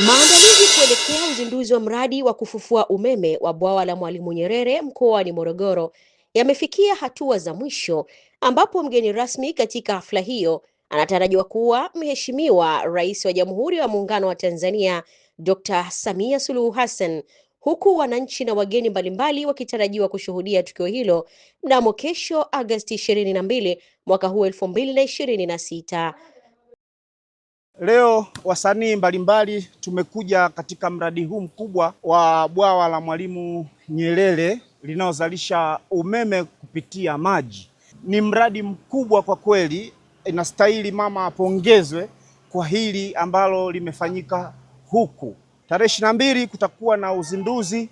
Maandalizi kuelekea uzinduzi wa mradi wa kufufua umeme wa bwawa la Mwalimu Nyerere mkoani Morogoro yamefikia hatua za mwisho, ambapo mgeni rasmi katika hafla hiyo anatarajiwa kuwa Mheshimiwa Rais wa Jamhuri ya Muungano wa Tanzania, Dr. Samia Suluhu Hassan, huku wananchi na wageni mbalimbali wakitarajiwa kushuhudia tukio hilo mnamo kesho Agosti 22 mwaka huu 2026. Leo wasanii mbalimbali tumekuja katika mradi huu mkubwa wa bwawa la Mwalimu Nyerere linaozalisha umeme kupitia maji. Ni mradi mkubwa kwa kweli, inastahili mama apongezwe kwa hili ambalo limefanyika huku. Tarehe 22 kutakuwa na uzinduzi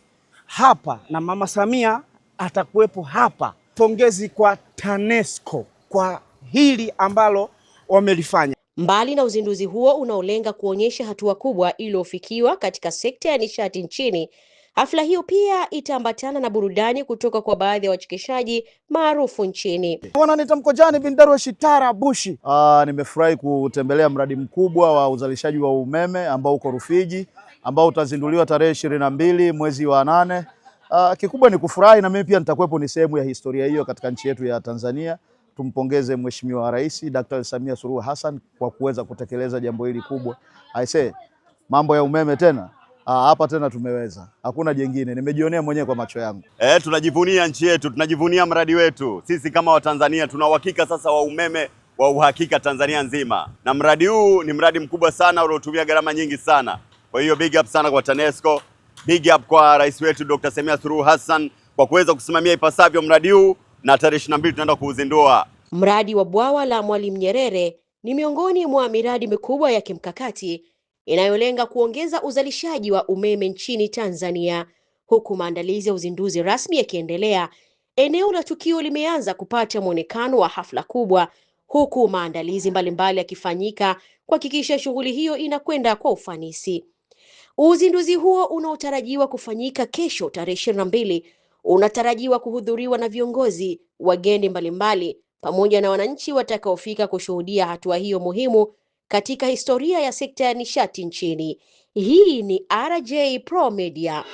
hapa na Mama Samia atakuwepo hapa. Pongezi kwa TANESCO kwa hili ambalo wamelifanya. Mbali na uzinduzi huo unaolenga kuonyesha hatua kubwa iliyofikiwa katika sekta ya nishati nchini, hafla hiyo pia itaambatana na burudani kutoka kwa baadhi ya wachekeshaji maarufu nchini. Wananiita Mkojani bin Darwesh Tarabushi. Nimefurahi kutembelea mradi mkubwa wa uzalishaji wa umeme ambao uko Rufiji, ambao utazinduliwa tarehe 22 mwezi wa 8. Kikubwa ni kufurahi, na mimi pia nitakuwepo, ni sehemu ya historia hiyo katika nchi yetu ya Tanzania. Tumpongeze Mheshimiwa Rais Dr. Samia Suluhu Hassan kwa kuweza kutekeleza jambo hili kubwa. Mambo ya umeme tena hapa tena tumeweza, hakuna jingine, nimejionea mwenyewe kwa macho yangu. Tunajivunia nchi yetu, tunajivunia mradi wetu. Sisi kama Watanzania tuna uhakika sasa wa umeme wa uhakika Tanzania nzima, na mradi huu ni mradi mkubwa sana uliotumia gharama nyingi sana. Kwa hiyo big up sana kwa TANESCO, big up kwa rais wetu Dr. Samia Suluhu Hassan kwa kuweza kusimamia ipasavyo mradi huu, na tarehe 22 tunaenda kuuzindua. Mradi wa bwawa la Mwalimu Nyerere ni miongoni mwa miradi mikubwa ya kimkakati inayolenga kuongeza uzalishaji wa umeme nchini Tanzania. Huku maandalizi ya uzinduzi rasmi yakiendelea, eneo la tukio limeanza kupata muonekano wa hafla kubwa, huku maandalizi mbalimbali yakifanyika kuhakikisha shughuli hiyo inakwenda kwa ufanisi. Uzinduzi huo unaotarajiwa kufanyika kesho tarehe 22 unatarajiwa kuhudhuriwa na viongozi, wageni mbalimbali pamoja na wananchi watakaofika kushuhudia hatua hiyo muhimu katika historia ya sekta ya nishati nchini. Hii ni RJ Pro Media.